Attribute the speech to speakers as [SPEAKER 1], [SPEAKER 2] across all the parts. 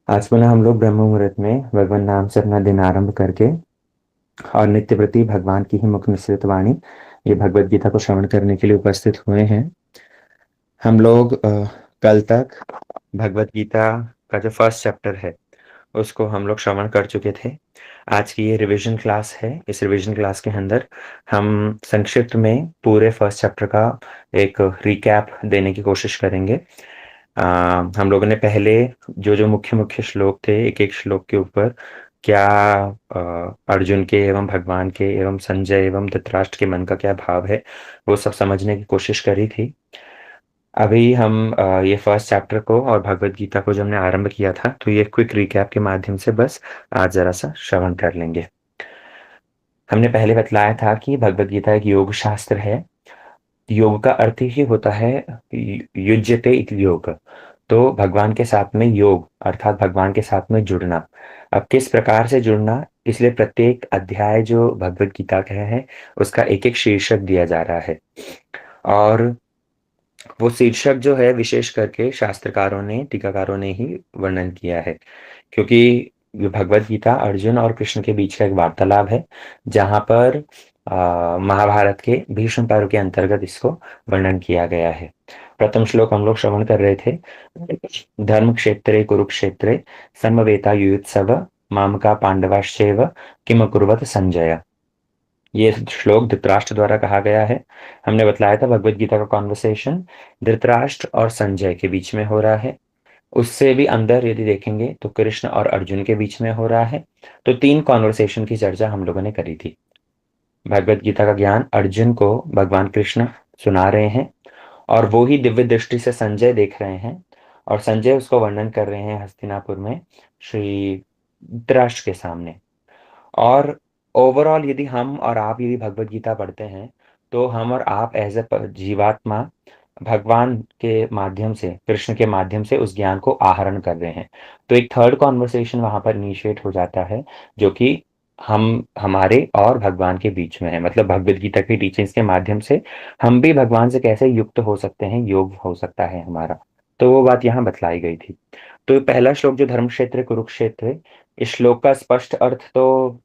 [SPEAKER 1] आज पुनः हम लोग ब्रह्म मुहूर्त में भगवान नाम से अपना दिन आरंभ करके और नित्य प्रति भगवान की ही मुख निसृत वाणी ये भगवत गीता को श्रवण करने के लिए उपस्थित हुए हैं। हम लोग कल तक भगवत गीता का जो फर्स्ट चैप्टर है उसको हम लोग श्रवण कर चुके थे। आज की ये रिवीजन क्लास है। इस रिवीजन क्लास के अंदर हम संक्षिप्त में पूरे फर्स्ट चैप्टर का एक रिकैप देने की कोशिश करेंगे। हम लोगों ने पहले जो जो मुख्य मुख्य श्लोक थे, एक एक श्लोक के ऊपर क्या अर्जुन के एवं भगवान के एवं संजय एवं धृतराष्ट्र के मन का क्या भाव है, वो सब समझने की कोशिश करी थी। अभी हम ये फर्स्ट चैप्टर को और भगवत गीता को जब हमने आरंभ किया था तो ये क्विक रिकैप के माध्यम से बस आज जरा सा श्रवण कर लेंगे। हमने पहले बतलाया था कि भगवत गीता एक योग शास्त्र है। योग का अर्थ ही होता है युज्यते इति योग। तो भगवान के साथ में योग अर्थात भगवान के साथ में जुड़ना। अब किस प्रकार से जुड़ना, इसलिए प्रत्येक अध्याय जो भगवत गीता का है उसका एक एक शीर्षक दिया जा रहा है। और वो शीर्षक जो है विशेष करके शास्त्रकारों ने, टीकाकारों ने ही वर्णन किया है, क्योंकि ये भगवत गीता अर्जुन और कृष्ण के बीच का एक वार्तालाप है, जहां पर महाभारत के भीष्म पर्व के अंतर्गत इसको वर्णन किया गया है। प्रथम श्लोक हम लोग श्रवण कर रहे थे। धर्म क्षेत्रे कुरुक्षेत्रे समवेता युयुत्सव मामका पांडवाश्चैव किम कुर्वत संजय। ये श्लोक धृतराष्ट्र द्वारा कहा गया है। हमने बतलाया था भगवत गीता का कॉन्वर्सेशन धृतराष्ट्र और संजय के बीच में हो रहा है। उससे भी अंदर यदि देखेंगे तो कृष्ण और अर्जुन के बीच में हो रहा है। तो तीन कॉन्वर्सेशन की चर्चा हम लोगों ने करी थी। भगवत गीता का ज्ञान अर्जुन को भगवान कृष्ण सुना रहे हैं और वो ही दिव्य दृष्टि से संजय देख रहे हैं, और संजय उसको वर्णन कर रहे हैं हस्तिनापुर में श्री धृतराष्ट्र के सामने। और ओवरऑल यदि हम और आप यदि भगवत गीता पढ़ते हैं तो हम और आप एज ए जीवात्मा भगवान के माध्यम से, कृष्ण के माध्यम से उस ज्ञान को आहरण कर रहे हैं। तो एक थर्ड कॉन्वर्सेशन वहां पर इनिशिएट हो जाता है, जो कि हम हमारे और भगवान के बीच में है। मतलब भगवत गीता की टीचिंग्स के माध्यम से हम भी भगवान से कैसे युक्त हो सकते हैं, योग हो सकता है हमारा। तो वो बात यहाँ बतलाई गई थी। तो पहला श्लोक जो धर्म क्षेत्र कुरुक्षेत्र, इस श्लोक का स्पष्ट अर्थ तो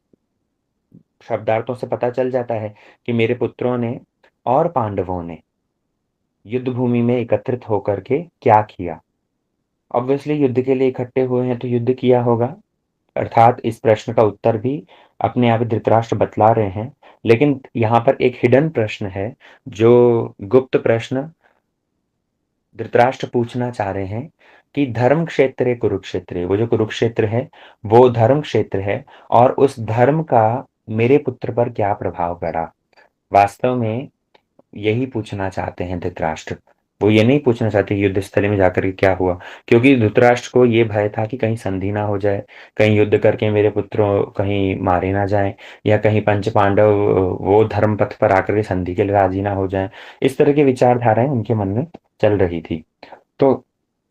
[SPEAKER 1] शब्दार्थों से पता चल जाता है कि मेरे पुत्रों ने और पांडवों ने युद्ध भूमि में एकत्रित होकर के क्या किया। ऑब्वियसली युद्ध के लिए इकट्ठे हुए हैं तो युद्ध किया होगा, अर्थात इस प्रश्न का उत्तर भी अपने आप ही धृतराष्ट्र बतला रहे हैं। लेकिन यहाँ पर एक हिडन प्रश्न है, जो गुप्त प्रश्न धृतराष्ट्र पूछना चाह रहे हैं कि धर्म क्षेत्र कुरुक्षेत्र, वो जो कुरुक्षेत्र है वो धर्म क्षेत्र है, और उस धर्म का मेरे पुत्र पर क्या प्रभाव पड़ा। वास्तव में यही पूछना चाहते हैं धृतराष्ट्र। वो ये नहीं पूछना चाहते युद्ध स्थल में जाकर के क्या हुआ, क्योंकि धृतराष्ट्र को ये भय था कि कहीं संधि ना हो जाए, कहीं युद्ध करके मेरे पुत्रों कहीं मारे ना जाएं, या कहीं पंच पांडव वो धर्म पथ पर आकर के संधि के लिए राजी ना हो जाएं। इस तरह की विचारधाराएं उनके मन में चल रही थी। तो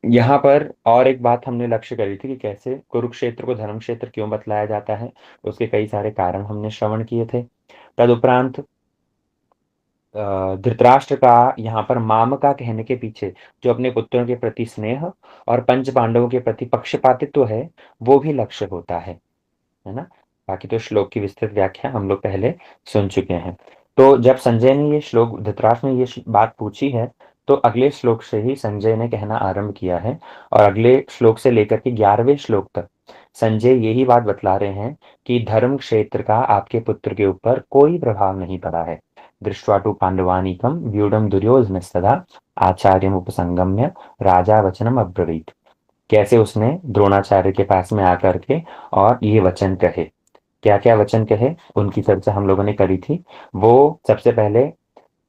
[SPEAKER 1] यहाँ पर और एक बात हमने लक्ष्य करी थी कि कैसे कुरुक्षेत्र को धर्म क्षेत्र क्यों बतलाया जाता है। उसके कई सारे कारण हमने श्रवण किए थे। तदुपरांत धृतराष्ट्र का यहाँ पर मामका कहने के पीछे जो अपने पुत्रों के प्रति स्नेह और पंच पांडवों के प्रति पक्षपातित्व है, वो भी लक्ष्य होता है ना। बाकी तो श्लोक की विस्तृत व्याख्या हम लोग पहले सुन चुके हैं। तो जब संजय ने ये श्लोक, धृतराष्ट्र ने ये बात पूछी है, तो अगले श्लोक से ही संजय ने कहना आरंभ किया है, और अगले श्लोक से लेकर के 11वें श्लोक तक संजय यही बात बतला रहे हैं कि धर्म क्षेत्र का आपके पुत्र के ऊपर कोई प्रभाव नहीं पड़ा है। दृष्ट्वा टु पांडवानीकम व्यूढ़म दुर्योधनस्तदा आचार्यम उपसंगम्य राजा वचनम अब्रवीत। कैसे उसने द्रोणाचार्य के पास में आकर के और ये वचन कहे। क्या क्या वचन कहे उनकी चर्चा हम लोगों ने करी थी। वो सबसे पहले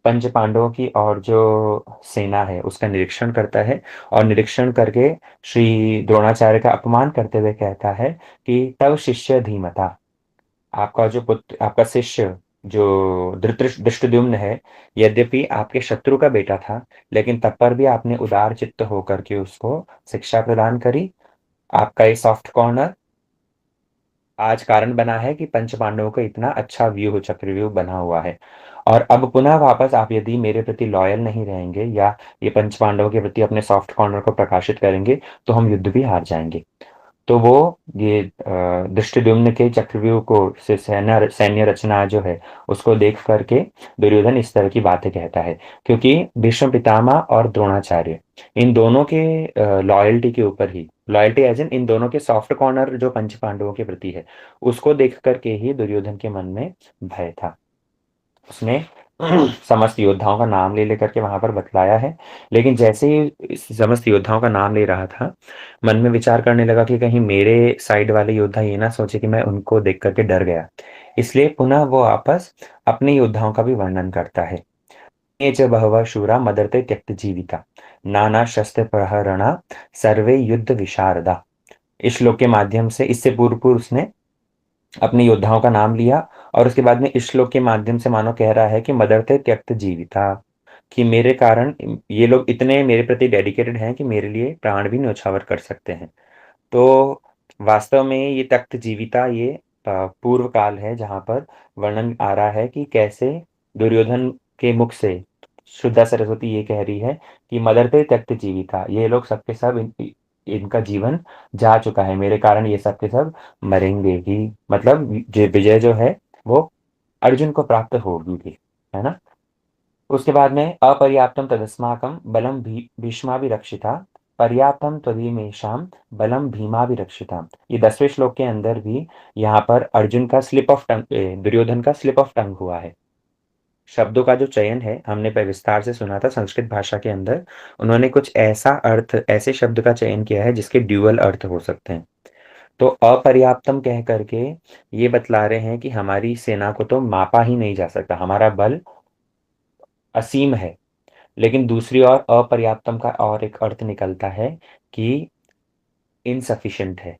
[SPEAKER 1] पंच पांडवों की और जो सेना है उसका निरीक्षण करता है, और निरीक्षण करके श्री द्रोणाचार्य का अपमान करते हुए कहता है कि तव शिष्य धीमता, आपका जो पुत्र, आपका शिष्य जो धृष्टद्युम्न है, यद्यपि आपके शत्रु का बेटा था, लेकिन तब पर भी आपने उदार चित्त होकर के उसको शिक्षा प्रदान करी। आपका ये सॉफ्ट कॉर्नर आज कारण बना है कि पंच पांडवों का इतना अच्छा व्यू, चक्रव्यूह बना हुआ है। और अब पुनः वापस आप यदि मेरे प्रति लॉयल नहीं रहेंगे या ये पंच पांडवों के प्रति अपने सॉफ्ट कॉर्नर को प्रकाशित करेंगे तो हम युद्ध भी हार जाएंगे। तो वो ये दृष्टिद्युम्न के चक्रव्यूह को से सैन्य सैन्य रचना जो है उसको देख करके दुर्योधन इस तरह की बातें कहता है, क्योंकि भीष्म पितामह और द्रोणाचार्य इन दोनों के लॉयल्टी के ऊपर ही, लॉयल्टी एज इन दोनों के सॉफ्ट कॉर्नर जो पंच पांडवों के प्रति है उसको देख करके ही दुर्योधन के मन में भय था। उसने समस्त योद्धाओं का नाम ले लेकर के वहां पर बतलाया है, लेकिन जैसे ही इस समस्त योद्धाओं का नाम ले रहा था मन में विचार करने लगा कि कहीं मेरे साइड वाले योद्धा ये ना सोचे कि मैं उनको देख करके डर गया, इसलिए पुनः वो आपस अपने योद्धाओं का भी वर्णन करता है। ये च बहवः शूरा मदर्ते त्यक्त जीविता, नाना शस्त्र प्रहरणा, सर्वे युद्ध विशारदा। इस श्लोक के माध्यम से, इससे पूर्व पूर्व उसने अपने योद्धाओं का नाम लिया और उसके बाद में इस श्लोक के माध्यम से मानो कह रहा है कि मदर्थे त्यक्त जीविता, कि मेरे कारण ये लोग इतने मेरे प्रति डेडिकेटेड हैं कि मेरे लिए प्राण भी न्यौछावर कर सकते हैं। तो वास्तव में ये तख्त जीविता ये पूर्व काल है जहां पर वर्णन आ रहा है कि कैसे दुर्योधन के मुख से शुद्धा सरस्वती ये कह रही है कि मदरते तख्त जीविता, ये लोग सबके सब इनका जीवन जा चुका है, मेरे कारण ये सब के सब मरेंगे ही, मतलब विजय जो है वो अर्जुन को प्राप्त होगी भी, है ना। उसके बाद में अपर्याप्तम तदस्माकं बलम भीष्माभिरक्षिता, पर्याप्तम त्वदीयमेषां बलम भीमाभिरक्षिता। ये 10वें श्लोक के अंदर भी यहाँ पर अर्जुन का स्लिप ऑफ टंग, दुर्योधन का स्लिप ऑफ टंग हुआ है। शब्दों का जो चयन है हमने पर विस्तार से सुना था संस्कृत भाषा के अंदर, उन्होंने कुछ ऐसा अर्थ, ऐसे शब्द का चयन किया है जिसके ड्यूअल अर्थ हो सकते हैं। तो अपर्याप्तम कह करके ये बतला रहे हैं कि हमारी सेना को तो मापा ही नहीं जा सकता, हमारा बल असीम है। लेकिन दूसरी ओर अपर्याप्तम का और एक अर्थ निकलता है कि इनसफिशिएंट है,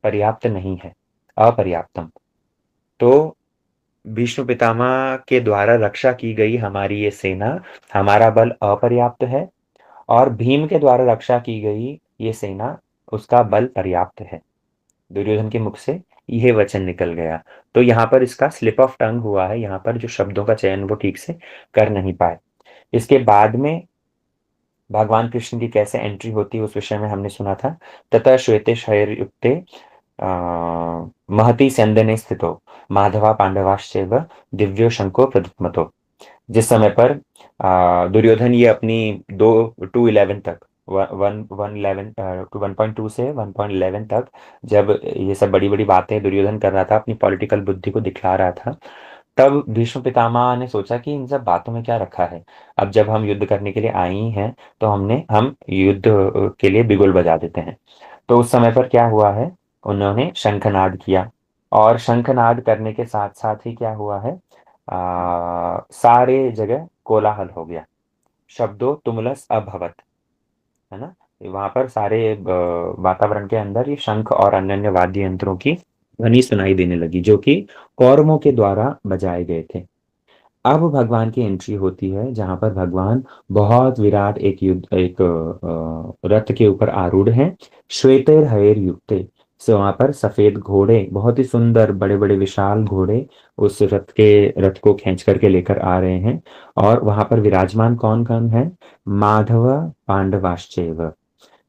[SPEAKER 1] पर्याप्त नहीं है, अपर्याप्तम। तो भीष्म पितामह के द्वारा रक्षा की गई हमारी ये सेना, हमारा बल अपर्याप्त है, और भीम के द्वारा रक्षा की गई ये सेना, उसका बल पर्याप्त है। दुर्योधन के मुख से यह वचन निकल गया। तो यहाँ पर इसका स्लिप ऑफ टंग हुआ है, यहाँ पर जो शब्दों का चयन वो ठीक से कर नहीं पाए। इसके बाद में भगवान कृष्ण की कैसे एंट्री होती है उस विषय में हमने सुना था। ततः श्वेते शयरयुक्ते महती स्यंदने स्थितो, माधवा पांडवाश्चैव दिव्यो शंको प्रद्युम्नतो। जिस समय पर दुर्योधन ये अपनी दो 211 तक, वन 111 टू 1.2 से 1.11 तक जब ये सब बड़ी बड़ी बातें दुर्योधन कर रहा था, अपनी पॉलिटिकल बुद्धि को दिखला रहा था, तब भीष्म पितामह ने सोचा कि इन सब बातों में क्या रखा है। अब जब हम युद्ध करने के लिए आए ही हैं तो हम युद्ध के लिए बिगुल बजा देते हैं। तो उस समय पर क्या हुआ है, उन्होंने शंखनाद किया, और शंखनाद करने के साथ साथ ही क्या हुआ है, सारे जगह कोलाहल हो गया, शब्दो तुमुलस अभवत, है ना। वहां पर सारे वातावरण के अंदर ये शंख और अन्य अन्य वाद्य यंत्रों की ध्वनि सुनाई देने लगी जो कि कौरवों के द्वारा बजाए गए थे। अब भगवान की एंट्री होती है जहां पर भगवान बहुत विराट एक युद्ध, एक रथ के ऊपर आरूढ़ हैं, श्वेतेर हयेर युक्ते। सो वहां पर सफेद घोड़े, बहुत ही सुंदर बड़े बड़े विशाल घोड़े उस रथ को खींच करके लेकर आ रहे हैं। और वहां पर विराजमान कौन कौन है, माधव पांडवाश्चैव।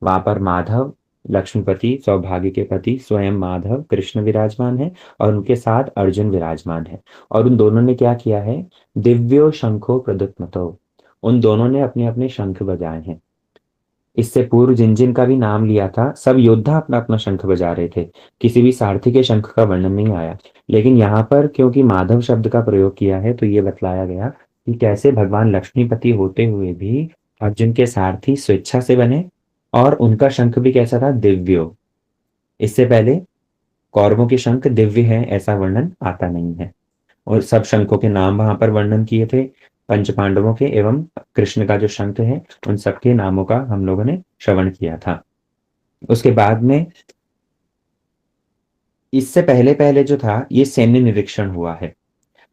[SPEAKER 1] वहां पर माधव लक्ष्मीपति सौभाग्य के पति स्वयं माधव कृष्ण विराजमान है, और उनके साथ अर्जुन विराजमान है। और उन दोनों ने क्या किया है, दिव्यो शंखो प्रदुत्मतो, उन दोनों ने अपने अपने शंख बजाए हैं। इससे पूर्व जिन जिन का भी नाम लिया था सब योद्धा अपना अपना शंख बजा रहे थे, किसी भी सारथी के शंख का वर्णन नहीं आया। लेकिन यहाँ पर क्योंकि माधव शब्द का प्रयोग किया है तो ये बतलाया गया कि कैसे भगवान लक्ष्मीपति होते हुए भी अर्जुन के सारथी स्वेच्छा से बने, और उनका शंख भी कैसा था, दिव्यो। इससे पहले कौरवों के शंख दिव्य हैं ऐसा वर्णन आता नहीं है। और सब शंखों के नाम वहां पर वर्णन किए थे, पंच पांडवों के एवं कृष्ण का जो शंख है उन सबके नामों का हम लोगों ने श्रवण किया था। उसके बाद में इससे पहले पहले जो था ये सैन्य निरीक्षण हुआ है।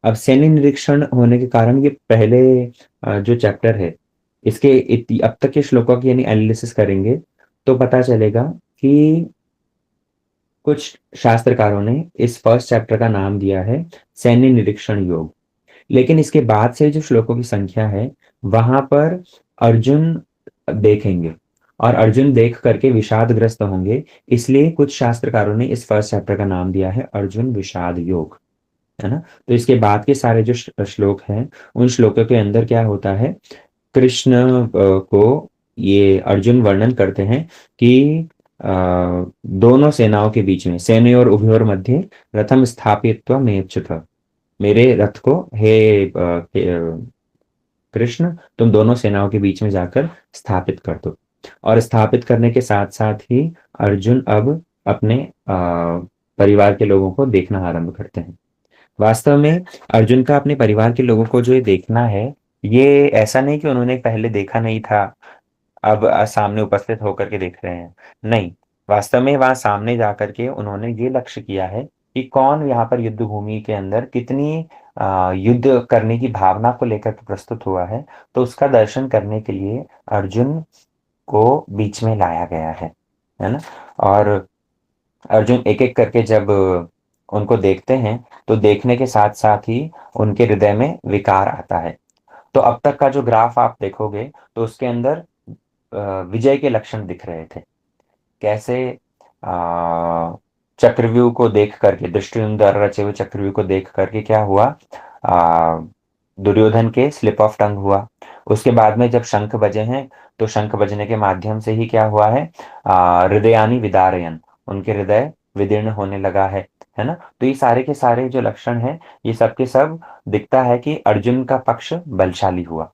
[SPEAKER 1] अब सैन्य निरीक्षण होने के कारण ये पहले जो चैप्टर है इसके अब तक के श्लोकों की यानी एनालिसिस करेंगे तो पता चलेगा कि कुछ शास्त्रकारों ने इस फर्स्ट चैप्टर का नाम दिया है सैन्य निरीक्षण योग। लेकिन इसके बाद से जो श्लोकों की संख्या है वहां पर अर्जुन देखेंगे, और अर्जुन देख करके विषादग्रस्त होंगे। इसलिए कुछ शास्त्रकारों ने इस फर्स्ट चैप्टर का नाम दिया है अर्जुन विषाद योग, है ना। तो इसके बाद के सारे जो श्लोक हैं, उन श्लोकों के अंदर क्या होता है, कृष्ण को ये अर्जुन वर्णन करते हैं कि दोनों सेनाओं के बीच में, सेनयोर उभयोर मध्य रथम स्थापित्वा मेच्युत, मेरे रथ को कृष्ण तुम दोनों सेनाओं के बीच में जाकर स्थापित कर दो। और स्थापित करने के साथ साथ ही अर्जुन अब अपने परिवार के लोगों को देखना आरंभ करते हैं। वास्तव में अर्जुन का अपने परिवार के लोगों को जो ये देखना है, ये ऐसा नहीं कि उन्होंने पहले देखा नहीं था, अब सामने उपस्थित होकर के देख रहे हैं। नहीं, वास्तव में वहां सामने जाकर के उन्होंने ये लक्ष्य किया है कि कौन यहाँ पर युद्ध भूमि के अंदर कितनी युद्ध करने की भावना को लेकर के प्रस्तुत हुआ है। तो उसका दर्शन करने के लिए अर्जुन को बीच में लाया गया है ना। और अर्जुन एक एक करके जब उनको देखते हैं, तो देखने के साथ साथ ही उनके हृदय में विकार आता है। तो अब तक का जो ग्राफ आप देखोगे, तो उसके अंदर विजय के लक्षण दिख रहे थे। कैसे चक्रव्यूह को देख करके, दृष्टियुम्न द्वारा रचे हुए चक्रव्यूह को देख करके क्या हुआ, आ, दुर्योधन के स्लिप ऑफ टंग हुआ। उसके बाद में जब शंख बजे हैं, तो शंख बजने के माध्यम से ही क्या हुआ है, हृदयानि विदारयन, उनके हृदय विदीर्ण होने लगा है ना। तो ये सारे के सारे जो लक्षण हैं, ये सब के सब दिखता है कि अर्जुन का पक्ष बलशाली हुआ।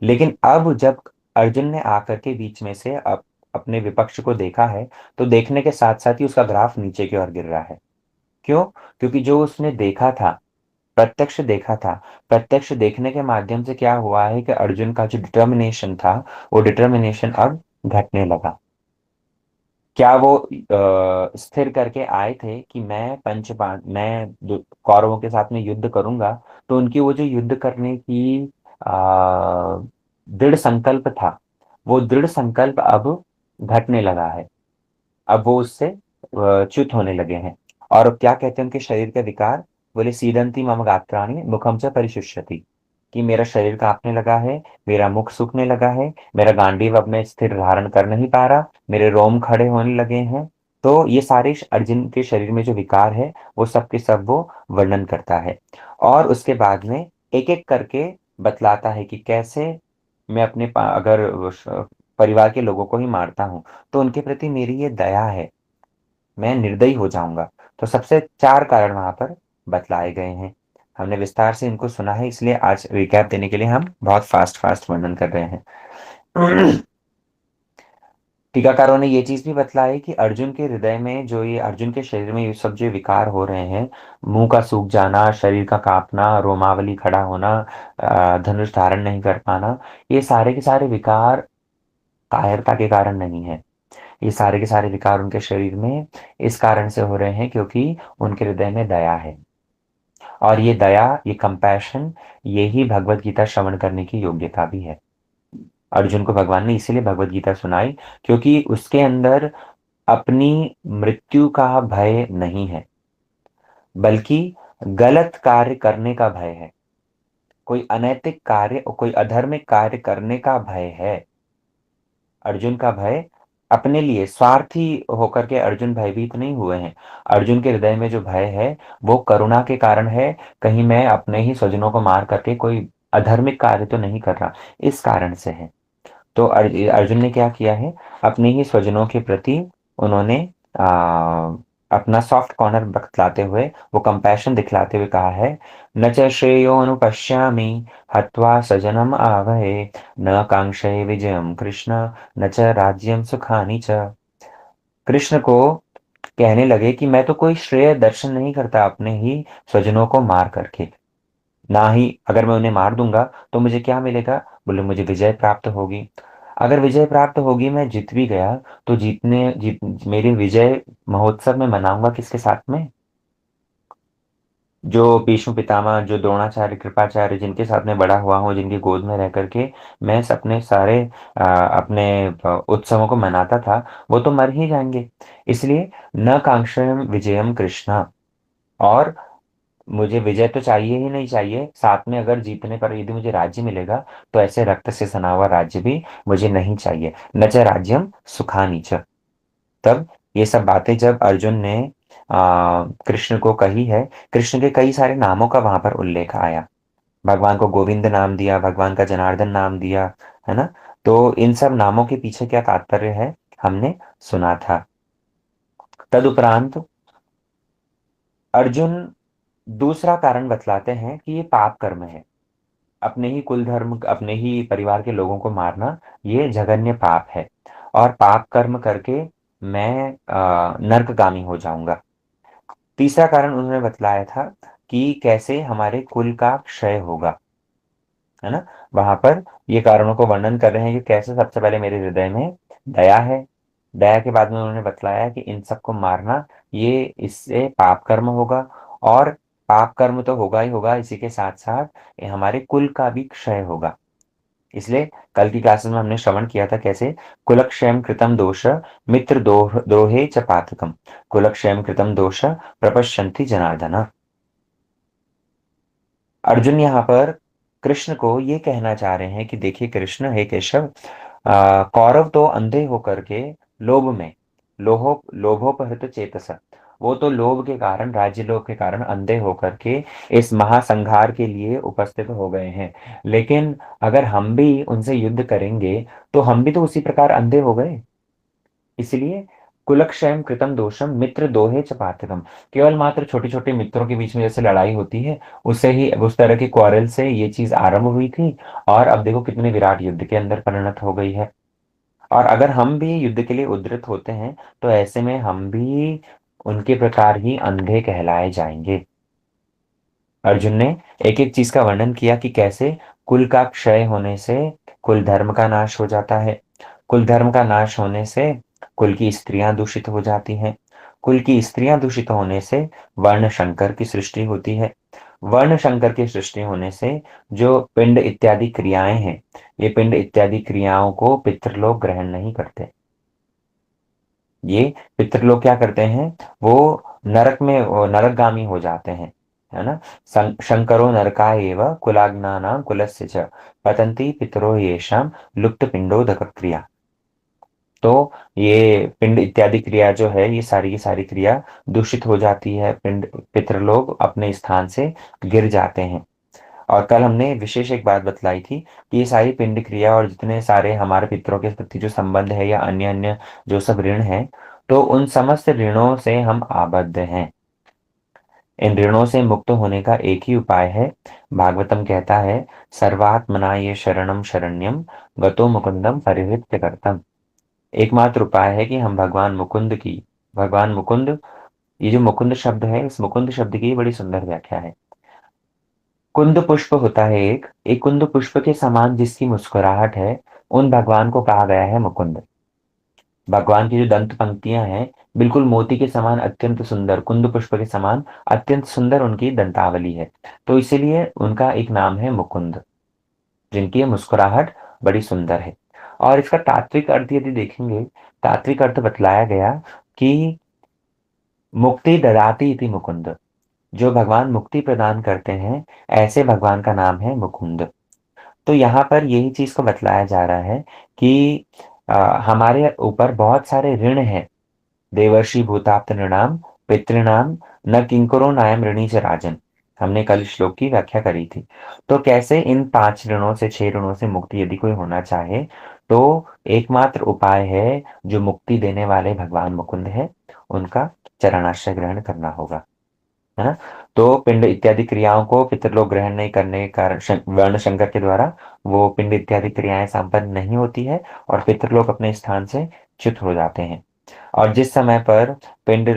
[SPEAKER 1] लेकिन अब जब अर्जुन ने आकर के बीच में से अपने विपक्ष को देखा है, तो देखने के साथ साथ ही उसका ग्राफ नीचे की ओर गिर रहा है। क्यों? क्योंकि जो उसने देखा था, प्रत्यक्ष देखा था, प्रत्यक्ष देखने के माध्यम से क्या हुआ है कि अर्जुन का जो डिटर्मिनेशन था, वो डिटर्मिनेशन अब घटने लगा। क्या वो स्थिर करके आए थे कि मैं कौरवों के साथ में युद्ध करूंगा, तो उनकी वो जो युद्ध करने की दृढ़ संकल्प था, वो दृढ़ संकल्प अब घटने लगा है। अब वो उससे च्युत होने लगे हैं। और अब क्या कहते हैं उनके शरीर के विकार, बोले सीदंती मम गात्राणि मुखम च परिशुष्यति, कि मेरा शरीर कांपने लगा है, मेरा मुख सूखने लगा है, मेरा गांडीव अब मैं स्थिर धारण कर नहीं पा रहा, मेरे रोम खड़े होने लगे हैं। तो ये सारे अर्जुन के शरीर में जो विकार है, वो सब के सब वो वर्णन करता है। और उसके बाद में एक एक करके बतलाता है कि कैसे मैं अपने अगर परिवार के लोगों को ही मारता हूं, तो उनके प्रति मेरी ये दया है, मैं निर्दयी हो जाऊंगा। तो सबसे चार कारण वहां पर बतलाए गए हैं। हमने विस्तार से इनको सुना है, इसलिए आज रिकैप देने के लिए हम बहुत फास्ट फास्ट वर्णन कर रहे हैं। टीकाकारों ने ये चीज भी बतलाई कि अर्जुन के हृदय में जो ये अर्जुन के शरीर में ये सब जो विकार हो रहे हैं, मुंह का सूख जाना, शरीर का कांपना, रोमावली खड़ा होना, धनुष धारण नहीं कर पाना, ये सारे के सारे विकार कायरता के कारण नहीं है। ये सारे के सारे विकार उनके शरीर में इस कारण से हो रहे हैं क्योंकि उनके हृदय में दया है। और ये दया, ये कंपैशन, यही भगवत गीता श्रवण करने की योग्यता भी है। अर्जुन को भगवान ने इसीलिए भगवत गीता सुनाई, क्योंकि उसके अंदर अपनी मृत्यु का भय नहीं है, बल्कि गलत कार्य करने का भय है। कोई अनैतिक कार्य और कोई अधर्मिक कार्य करने का भय है। अर्जुन का भय अपने लिए स्वार्थी होकर के अर्जुन भयभीत नहीं हुए हैं। अर्जुन के हृदय में जो भय है, वो करुणा के कारण है। कहीं मैं अपने ही स्वजनों को मार करके कोई अधर्मिक कार्य तो नहीं कर रहा, इस कारण से है। तो अर्जुन ने क्या किया है, अपने ही स्वजनों के प्रति उन्होंने आ, अपना सॉफ्ट कॉर्नर बतलाते हुए, वो कंपैशन दिखलाते हुए कहा है, न च श्रेयोनुपश्यामि हत्वा सजनम आवहे, न कांक्षे विजयम कृष्ण, न च राज्यम सुखानि च। कृष्ण को कहने लगे कि मैं तो कोई श्रेय दर्शन नहीं करता अपने ही स्वजनों को मार करके, ना ही अगर मैं उन्हें मार दूंगा तो मुझे क्या मिलेगा, बोले मुझे विजय प्राप्त होगी। अगर विजय प्राप्त होगी, मैं जीत भी गया, तो मेरी विजय महोत्सव में मनाऊंगा किसके साथ में, जो भीष्म पितामह, जो द्रोणाचार्य, कृपाचार्य, जिनके साथ में बड़ा हुआ हूँ, जिनकी गोद में रह करके मैं अपने सारे अपने उत्सवों को मनाता था, वो तो मर ही जाएंगे। इसलिए न कांक्षेम विजयम कृष्णा, और मुझे विजय तो चाहिए ही नहीं चाहिए, साथ में अगर जीतने पर यदि मुझे राज्य मिलेगा तो ऐसे रक्त से सना हुआ राज्य भी मुझे नहीं चाहिए। न च राज्यम सुखानी च। तब ये सब बातें जब अर्जुन ने कृष्ण को कही है, कृष्ण के कई सारे नामों का वहां पर उल्लेख आया। भगवान को गोविंद नाम दिया, भगवान का जनार्दन नाम दिया, है ना। तो इन सब नामों के पीछे क्या तात्पर्य है हमने सुना था। तदुपरांत अर्जुन दूसरा कारण बतलाते हैं कि ये पाप कर्म है। अपने ही कुल धर्म, अपने ही परिवार के लोगों को मारना, ये जघन्य पाप है। और पाप कर्म करके मैं नरकगामी हो जाऊंगा। तीसरा कारण उन्होंने बतलाया था कि कैसे हमारे कुल का क्षय होगा, है ना। वहां पर ये कारणों को वर्णन कर रहे हैं कि कैसे सबसे पहले मेरे हृदय में दया है। दया के बाद में उन्होंने बतलाया कि इन सबको मारना, ये इससे पाप कर्म होगा। और पाप कर्म तो होगा ही होगा, इसी के साथ साथ ये हमारे कुल का भी क्षय होगा। इसलिए कल की क्लासेस में हमने श्रवण किया था कैसे कुलक्षयम कृतम दोष मित्र द्रोहे च पातकम, कुलक्षयम कृतम दोष प्रपश्यन्ति जनार्दन। अर्जुन यहाँ पर कृष्ण को ये कहना चाह रहे हैं कि देखिए कृष्ण, हे केशव, कौरव तो अंधे होकर के लोभ में, लोभोपहृत चेतस, वो तो लोभ के कारण, राज्य लोभ के कारण अंधे होकर के इस महासंहार के लिए उपस्थित हो गए हैं। लेकिन अगर हम भी उनसे युद्ध करेंगे तो हम भी तो उसी प्रकार अंधे हो गए। इसलिए कुलक्षयम कृतम दोषम मित्र दोहे च पातकम, केवल मात्र छोटे छोटे मित्रों के बीच में जैसे लड़ाई होती है, उससे ही, उस तरह की क्वारल से ये चीज आरंभ हुई थी। और अब देखो कितने विराट युद्ध के अंदर परिणत हो गई है। और अगर हम भी युद्ध के लिए उद्यत होते हैं तो ऐसे में हम भी उनके प्रकार ही अंधे कहलाए जाएंगे। अर्जुन ने एक एक चीज का वर्णन किया कि कैसे कुल का क्षय होने से कुल धर्म का नाश हो जाता है, कुल धर्म का नाश होने से कुल की स्त्रियां दूषित हो जाती हैं, कुल की स्त्रियां दूषित होने से वर्ण शंकर की सृष्टि होती है, वर्ण शंकर की सृष्टि होने से जो पिंड इत्यादि क्रियाएं हैं, ये पिंड इत्यादि क्रियाओं को पितृलोक ग्रहण नहीं करते। ये पितृलोक क्या करते हैं, वो नरक में, वो नरकगामी हो जाते हैं, है ना। शंकरो नरका एव कुलाग्नानां कुलस्य च पतन्ति पितरो येषां लुप्त पिंडोदक क्रिया। तो ये पिंड इत्यादि क्रिया जो है, ये सारी की सारी क्रिया दूषित हो जाती है, पिंड पितृलोग अपने स्थान से गिर जाते हैं। और कल हमने विशेष एक बात बतलाई थी कि ये सारी पिंड क्रिया और जितने सारे हमारे पितरों के प्रति जो संबंध है या अन्य अन्य जो सब ऋण है, तो उन समस्त ऋणों से हम आबद्ध हैं। इन ऋणों से मुक्त होने का एक ही उपाय है। भागवतम कहता है, सर्वात्मना ये शरणम शरण्यम गतो मुकुंदम परिहृत्य करतम। एकमात्र उपाय है कि हम भगवान मुकुंद, ये जो मुकुंद शब्द है, इस मुकुंद शब्द की बड़ी सुंदर व्याख्या है। कुंद पुष्प होता है एक कुंद पुष्प के समान जिसकी मुस्कुराहट है, उन भगवान को कहा गया है मुकुंद। भगवान की जो दंत पंक्तियां हैं, बिल्कुल मोती के समान अत्यंत सुंदर, कुंद पुष्प के समान अत्यंत सुंदर उनकी दंतावली है। तो इसीलिए उनका एक नाम है मुकुंद, जिनकी ये मुस्कुराहट बड़ी सुंदर है। और इसका तात्विक अर्थ यदि देखेंगे, तात्विक अर्थ बतलाया गया कि मुक्ति ददाति इति मुकुंद, जो भगवान मुक्ति प्रदान करते हैं, ऐसे भगवान का नाम है मुकुंद। तो यहाँ पर यही चीज को बतलाया जा रहा है कि हमारे ऊपर बहुत सारे ऋण हैं। देवर्षि भूताप्त नृणाम पितृणाम न किंकरो नायम ऋणी च राजन, हमने कल श्लोक की व्याख्या करी थी। तो कैसे इन 5 ऋणों से, 6 ऋणों से मुक्ति यदि कोई होना चाहे तो एकमात्र उपाय है जो मुक्ति देने वाले भगवान मुकुंद है, उनका चरणाश्रय ग्रहण करना होगा, है ना। तो पिंड इत्यादि क्रियाओं को पितृलोक ग्रहण नहीं करने के कारण वर्ण शंकर के द्वारा वो पिंड इत्यादि क्रियाएं संपन्न नहीं होती है और पितृलोक अपने स्थान से च्युत हो जाते हैं। और जिस समय पर पिंड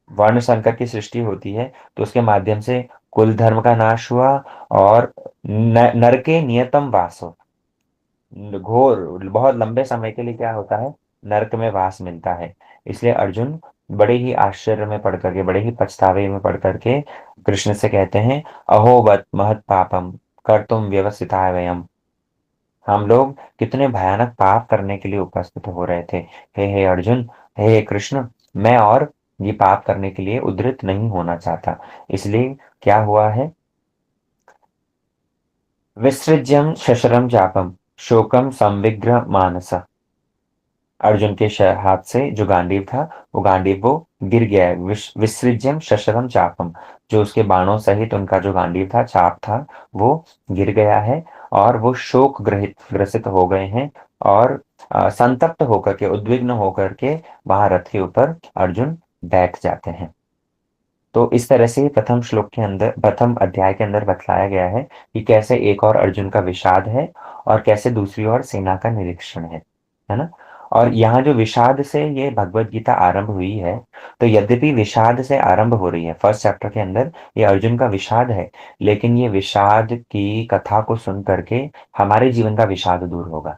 [SPEAKER 1] वर्ण संकर की सृष्टि होती है, तो उसके माध्यम से कुल धर्म का नाश हुआ और नरके नियतम वासो, घोर बहुत लंबे समय के लिए क्या होता है, नरक में वास मिलता है। इसलिए अर्जुन बड़े ही आश्चर्य में पढ़ करके, बड़े ही पछतावे में पढ़ करके कृष्ण से कहते हैं, अहोबत महत पापम कर तुम व्यवस्थिता वयम, हम लोग कितने भयानक पाप करने के लिए उपस्थित हो रहे थे। हे हे अर्जुन, हे हे कृष्ण, मैं और ये पाप करने के लिए उद्धृत नहीं होना चाहता। इसलिए क्या हुआ है, विसृज्यम शशरम चापम शोकम संविग्र मानस। अर्जुन के हाथ से जो गांडीव था, वो गांडीव वो गिर गया है। विसृज्यम शशरम चापम, जो उसके बाणों सहित उनका जो गांडीव था, चाप था, वो गिर गया है। और वो शोक ग्रहित ग्रसित हो गए हैं। और संतप्त होकर के, उद्विग्न होकर के वहां रथ के ऊपर अर्जुन बैठ जाते हैं। तो इस तरह से प्रथम श्लोक के अंदर, प्रथम अध्याय के अंदर बतलाया गया है कि कैसे एक और अर्जुन का विषाद है और कैसे दूसरी ओर सेना का निरीक्षण है ना। और यहाँ जो विषाद से ये भगवत गीता आरंभ हुई है, तो यद्यपि विषाद से आरंभ हो रही है, फर्स्ट चैप्टर के अंदर ये अर्जुन का विषाद है, लेकिन ये विषाद की कथा को सुन करके हमारे जीवन का विषाद दूर होगा।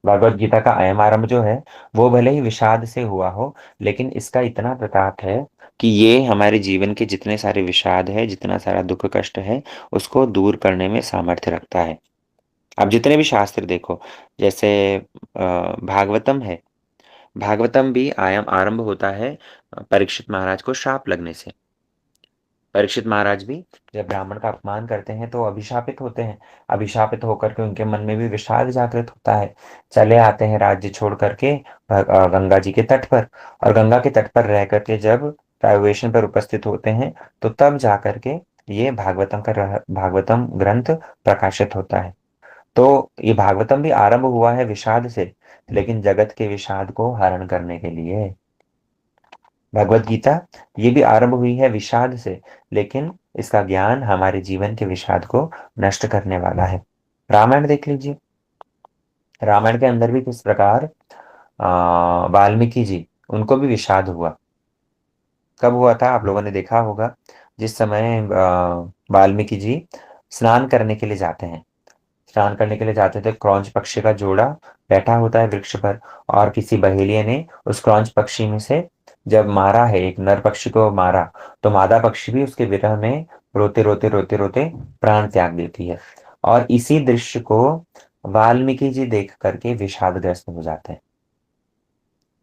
[SPEAKER 1] भगवत गीता का अयम आरंभ जो है, वो भले ही विषाद से हुआ हो, लेकिन इसका इतना प्रताप है कि ये हमारे जीवन के जितने सारे विषाद है, जितना सारा दुख कष्ट है, उसको दूर करने में सामर्थ्य रखता है। अब जितने भी शास्त्र देखो, जैसे भागवतम है, भागवतम भी आयम आरंभ होता है परीक्षित महाराज को श्राप लगने से। परीक्षित महाराज भी जब ब्राह्मण का अपमान करते हैं तो अभिशापित होते हैं। अभिशापित होकर के उनके मन में भी विषाद जागृत होता है। चले आते हैं राज्य छोड़ करके गंगा जी के तट पर। और गंगा के तट पर रह करके जब प्रायोवेशन पर उपस्थित होते हैं, तो तब जा करके ये भागवतम ग्रंथ प्रकाशित होता है। तो ये भागवतम भी आरंभ हुआ है विषाद से, लेकिन जगत के विषाद को हरण करने के लिए। भगवत गीता ये भी आरंभ हुई है विषाद से, लेकिन इसका ज्ञान हमारे जीवन के विषाद को नष्ट करने वाला है। रामायण देख लीजिए, रामायण के अंदर भी किस प्रकार वाल्मीकि जी, उनको भी विषाद हुआ। कब हुआ था आप लोगों ने देखा होगा, जिस समय वाल्मीकि जी स्नान करने के लिए जाते हैं। स्नान करने के लिए जाते थे, क्रौंच पक्षी का जोड़ा बैठा होता है वृक्ष पर, और किसी बहेलिये ने उस क्रौंच पक्षी में से जब मारा है, एक नर पक्षी को मारा, तो मादा पक्षी भी उसके विरह में रोते रोते रोते रोते प्राण त्याग देती है। और इसी दृश्य को वाल्मीकि जी देख करके विषादग्रस्त हो जाते हैं।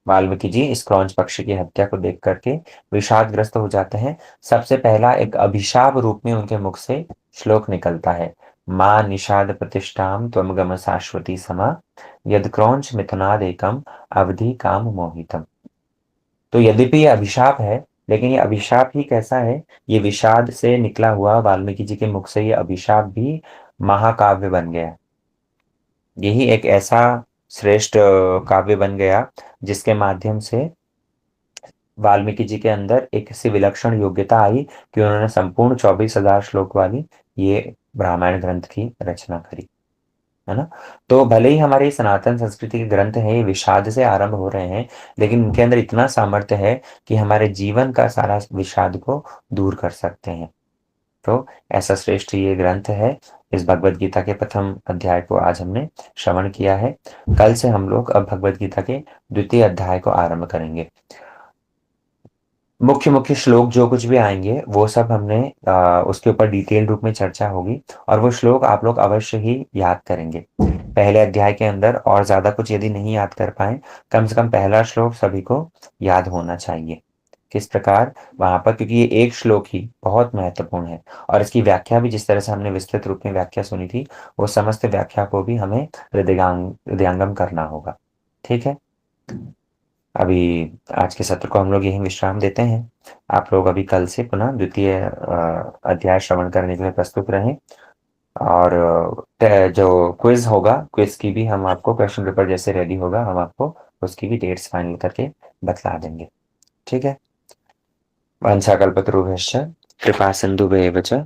[SPEAKER 1] वाल्मीकि जी इस क्रौंच पक्षी की हत्या को देख करके विषादग्रस्त हो जाते हैं। सबसे पहला एक अभिशाप रूप में उनके मुख से श्लोक निकलता है, मां निषाद प्रतिष्ठाम त्वमगम शाश्वती समा, यद क्रौंच मिथुनादेकम अवधि काम मोहितम। तो यद्यपि ये अभिशाप है, लेकिन ये अभिशाप ही कैसा है, ये विषाद से निकला हुआ वाल्मीकि जी के मुख से ये अभिशाप भी महाकाव्य बन गया। यही एक ऐसा श्रेष्ठ काव्य बन गया जिसके माध्यम से वाल्मीकि जी के अंदर एक ऐसी विलक्षण योग्यता आई कि उन्होंने संपूर्ण 24,000 श्लोक वाली ये रामायण ग्रंथ की रचना करी, है ना। तो भले ही हमारे सनातन संस्कृति के ग्रंथ हैं, ये विषाद से आरंभ हो रहे हैं, लेकिन इनके अंदर इतना सामर्थ्य है कि हमारे जीवन का सारा विषाद को दूर कर सकते हैं। तो ऐसा श्रेष्ठ ये ग्रंथ है। इस भगवत गीता के प्रथम अध्याय को आज हमने श्रवण किया है। कल से हम लोग अब भगवत गीता के द्वितीय अध्याय को आरंभ करेंगे। मुख्य मुख्य श्लोक जो कुछ भी आएंगे वो सब हमने उसके ऊपर डिटेल रूप में चर्चा होगी, और वो श्लोक आप लोग अवश्य ही याद करेंगे। पहले अध्याय के अंदर और ज्यादा कुछ यदि नहीं याद कर पाए, कम से कम पहला श्लोक सभी को याद होना चाहिए। किस प्रकार वहां पर, क्योंकि ये एक श्लोक ही बहुत महत्वपूर्ण है, और इसकी व्याख्या भी जिस तरह से हमने विस्तृत रूप में व्याख्या सुनी थी, वो समस्त व्याख्या को भी हमें हृदयंगम करना होगा। ठीक है, अभी आज के सत्र को हम लोग यहीं विश्राम देते हैं। आप लोग अभी कल से पुनः द्वितीय अध्याय श्रवण करने के लिए प्रस्तुत रहें। और जो क्विज होगा, क्विज की भी हम आपको, क्वेश्चन पेपर जैसे रेडी होगा, हम आपको उसकी भी डेट्स फाइनल करके बतला देंगे। ठीक है, वंशाकल्पतरुभ्यश्च कृपा सिन्धुभ्येव च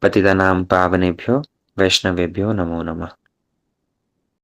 [SPEAKER 1] पतितानां पावनेभ्यो वैष्णवेभ्यो नमो नमः।